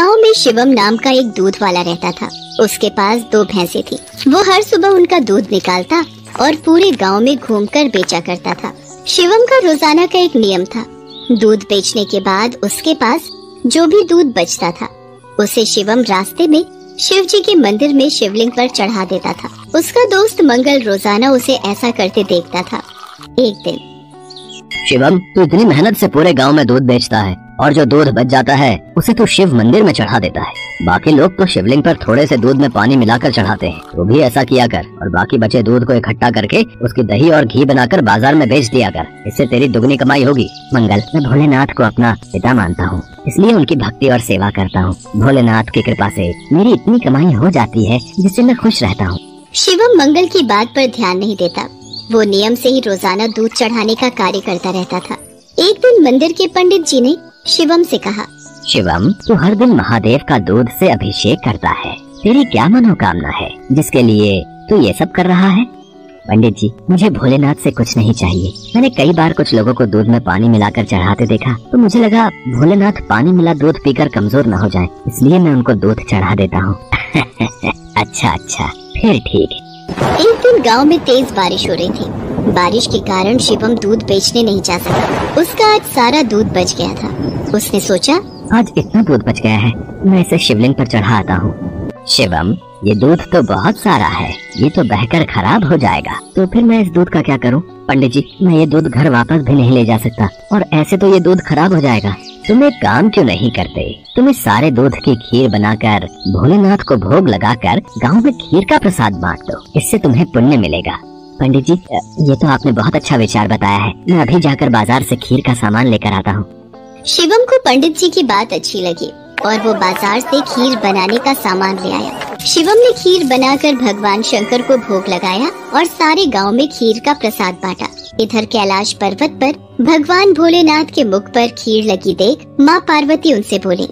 गांव में शिवम नाम का एक दूध वाला रहता था। उसके पास 2 भैंसें थी। वो हर सुबह उनका दूध निकालता और पूरे गांव में घूमकर बेचा करता था। शिवम का रोजाना का एक नियम था। दूध बेचने के बाद उसके पास जो भी दूध बचता था उसे शिवम रास्ते में शिव जी के मंदिर में शिवलिंग पर चढ़ा देता था। उसका दोस्त मंगल रोजाना उसे ऐसा करते देखता था। एक दिन, शिवम, तू इतनी मेहनत से पूरे गांव में दूध बेचता है और जो दूध बच जाता है उसे तू शिव मंदिर में चढ़ा देता है। बाकी लोग तो शिवलिंग पर थोड़े से दूध में पानी मिलाकर चढ़ाते हैं। तू भी ऐसा किया कर और बाकी बचे दूध को इकट्ठा करके उसकी दही और घी बनाकर बाजार में बेच दिया कर। इससे तेरी दुगनी कमाई होगी। मंगल, मैं भोलेनाथ को अपना पिता मानता हूँ, इसलिए उनकी भक्ति और सेवा करता हूँ। भोलेनाथ की कृपा से मेरी इतनी कमाई हो जाती है जिससे मैं खुश रहता हूँ। शिवम मंगल की बात पर ध्यान नहीं देता। वो नियम से ही रोजाना दूध चढ़ाने का कार्य करता रहता था। एक दिन मंदिर के पंडित जी ने शिवम से कहा, शिवम, तू हर दिन महादेव का दूध से अभिषेक करता है। तेरी क्या मनोकामना है जिसके लिए तू ये सब कर रहा है? पंडित जी, मुझे भोलेनाथ से कुछ नहीं चाहिए। मैंने कई बार कुछ लोगों को दूध में पानी मिलाकर चढ़ाते देखा तो मुझे लगा भोलेनाथ पानी मिला दूध पीकर कमजोर न हो जाए, इसलिए मैं उनको दूध चढ़ा देता हूँ। अच्छा, फिर ठीक है। एक दिन गांव में तेज बारिश हो रही थी। बारिश के कारण शिवम दूध बेचने नहीं जा सका। उसका आज सारा दूध बच गया था। उसने सोचा, आज इतना दूध बच गया है, मैं इसे शिवलिंग पर चढ़ा आता हूँ। शिवम, ये दूध तो बहुत सारा है, ये तो बहकर खराब हो जाएगा। तो फिर मैं इस दूध का क्या करूँ? पंडित जी, मैं ये दूध घर वापस भी नहीं ले जा सकता और ऐसे तो ये दूध खराब हो जाएगा। तुम एक काम क्यों नहीं करते? तुम इस सारे दूध की खीर बनाकर भोलेनाथ को भोग लगाकर गांव में खीर का प्रसाद बांट दो, इससे तुम्हें पुण्य मिलेगा। पंडित जी, ये तो आपने बहुत अच्छा विचार बताया है। मैं अभी जाकर बाजार से खीर का सामान लेकर आता हूँ। शिवम को पंडित जी की बात अच्छी लगी और वो बाजार से खीर बनाने का सामान ले आया। शिवम ने खीर बनाकर भगवान शंकर को भोग लगाया और सारे गांव में खीर का प्रसाद बांटा। इधर कैलाश पर्वत पर भगवान भोलेनाथ के मुख पर खीर लगी देख माँ पार्वती उनसे बोली,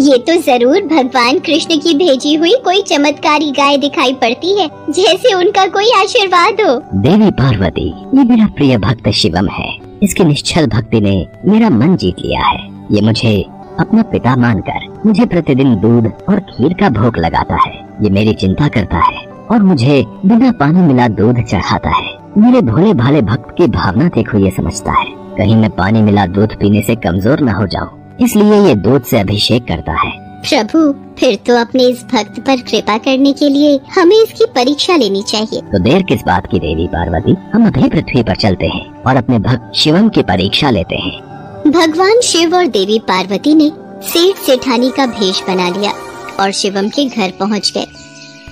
ये तो जरूर भगवान कृष्ण की भेजी हुई कोई चमत्कारी गाय दिखाई पड़ती है, जैसे उनका कोई आशीर्वाद हो। देवी पार्वती, ये मेरा प्रिय भक्त शिवम है। इसकी निश्चल भक्ति ने मेरा मन जीत लिया है। ये मुझे अपना पिता मानकर मुझे प्रतिदिन दूध और खीर का भोग लगाता है। ये मेरी चिंता करता है और मुझे बिना पानी मिला दूध चढ़ाता है। मेरे भोले भाले भक्त की भावना देखो, ये समझता है कहीं मैं पानी मिला दूध पीने से कमजोर न हो जाऊं, इसलिए ये दूध से अभिषेक करता है। प्रभु, फिर तो अपने इस भक्त पर कृपा करने के लिए हमें इसकी परीक्षा लेनी चाहिए। तो देर किस बात की देवी पार्वती, हम अभी पृथ्वी पर चलते हैं और अपने भक्त शिवम की परीक्षा लेते हैं। भगवान शिव और देवी पार्वती ने सेठ सेठानी का भेष बना लिया और शिवम के घर पहुंच गए।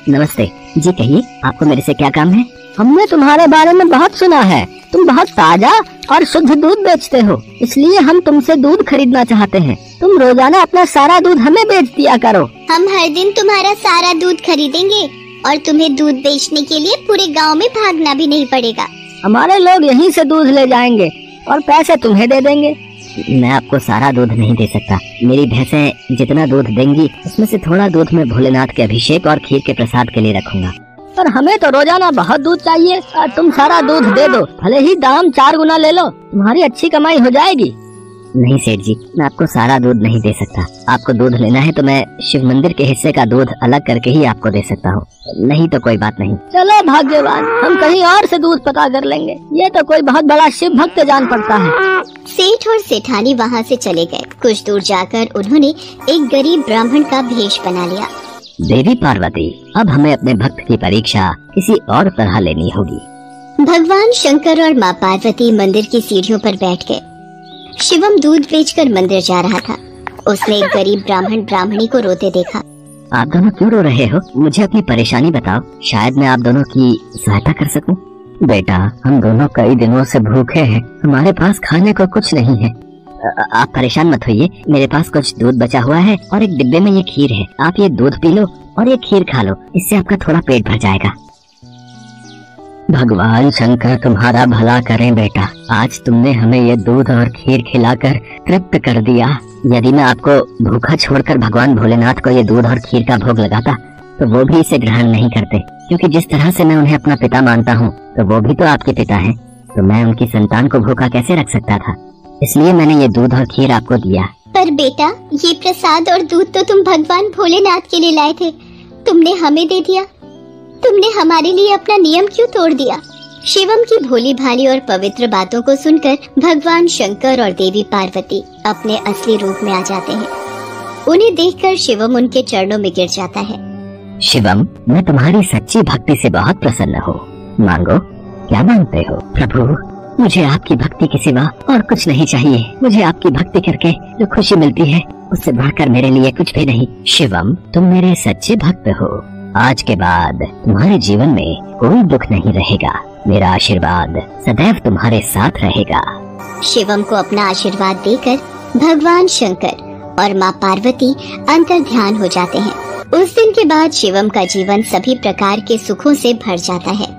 नमस्ते जी, कहिए आपको मेरे से क्या काम है? हमने तुम्हारे बारे में बहुत सुना है। तुम बहुत ताजा और शुद्ध दूध बेचते हो, इसलिए हम तुमसे दूध खरीदना चाहते हैं। तुम रोजाना अपना सारा दूध हमें बेच दिया करो। हम हर दिन तुम्हारा सारा दूध खरीदेंगे और तुम्हें दूध बेचने के लिए पूरे गांव में भागना भी नहीं पड़ेगा। हमारे लोग यहीं से दूध ले जाएंगे और पैसे तुम्हें दे देंगे। मैं आपको सारा दूध नहीं दे सकता। मेरी भैंसें जितना दूध देंगी उसमें से थोड़ा दूध मैं भोलेनाथ के अभिषेक और खीर के प्रसाद के लिए रखूंगा। पर हमें तो रोजाना बहुत दूध चाहिए और तुम सारा दूध दे दो, भले ही दाम 4 गुना ले लो, तुम्हारी अच्छी कमाई हो जाएगी। नहीं सेठ जी, मैं आपको सारा दूध नहीं दे सकता। आपको दूध लेना है तो मैं शिव मंदिर के हिस्से का दूध अलग करके ही आपको दे सकता हूँ, नहीं तो कोई बात नहीं। चलो भाग्यवान, हम कहीं और से दूध पता कर लेंगे। ये तो कोई बहुत बड़ा शिव भक्त जान पड़ता है। सेठ और सेठानी वहाँ से चले गए। कुछ दूर जाकर उन्होंने एक गरीब ब्राह्मण का भेष बना लिया। देवी पार्वती, अब हमें अपने भक्त की परीक्षा किसी और तरह लेनी होगी। भगवान शंकर और माँ पार्वती मंदिर की सीढ़ियों पर बैठ गए। शिवम दूध बेचकर मंदिर जा रहा था। उसने एक गरीब ब्राह्मण ब्राह्मणी को रोते देखा। आप दोनों क्यों रो रहे हो? मुझे अपनी परेशानी बताओ, शायद मैं आप दोनों की सहायता कर सकूं। बेटा, हम दोनों कई दिनों से भूखे हैं, हमारे पास खाने को कुछ नहीं है। आप परेशान मत होइए, मेरे पास कुछ दूध बचा हुआ है और एक डिब्बे में ये खीर है। आप ये दूध पी लो और ये खीर खा लो, इससे आपका थोड़ा पेट भर जाएगा। भगवान शंकर तुम्हारा भला करें बेटा, आज तुमने हमें ये दूध और खीर खिलाकर तृप्त कर दिया। यदि मैं आपको भूखा छोड़कर भगवान भोलेनाथ को ये दूध और खीर का भोग लगाता तो वो भी इसे ग्रहण नहीं करते, क्योंकि जिस तरह से मैं उन्हें अपना पिता मानता हूँ तो वो भी तो आपके पिता हैं। तो मैं उनकी संतान को भूखा कैसे रख सकता था, इसलिए मैंने ये दूध और खीर आपको दिया। पर पर बेटा, ये प्रसाद और दूध तो तुम भगवान भोलेनाथ के लिए लाए थे, तुमने हमें दे दिया। तुमने हमारे लिए अपना नियम क्यों तोड़ दिया? शिवम की भोली भाली और पवित्र बातों को सुनकर भगवान शंकर और देवी पार्वती अपने असली रूप में आ जाते हैं। उन्हें देखकर शिवम उनके चरणों में गिर जाता है। शिवम, मैं तुम्हारी सच्ची भक्ति से बहुत प्रसन्न हूँ। मांगो, क्या मांगते हो? प्रभु, मुझे आपकी भक्ति के सिवा और कुछ नहीं चाहिए। मुझे आपकी भक्ति करके जो खुशी मिलती है, उससे बढ़कर मेरे लिए कुछ भी नहीं। शिवम, तुम मेरे सच्चे भक्त हो। आज के बाद तुम्हारे जीवन में कोई दुख नहीं रहेगा। मेरा आशीर्वाद सदैव तुम्हारे साथ रहेगा। शिवम को अपना आशीर्वाद देकर भगवान शंकर और माँ पार्वती अंतर ध्यान हो जाते हैं। उस दिन के बाद शिवम का जीवन सभी प्रकार के सुखों से भर जाता है।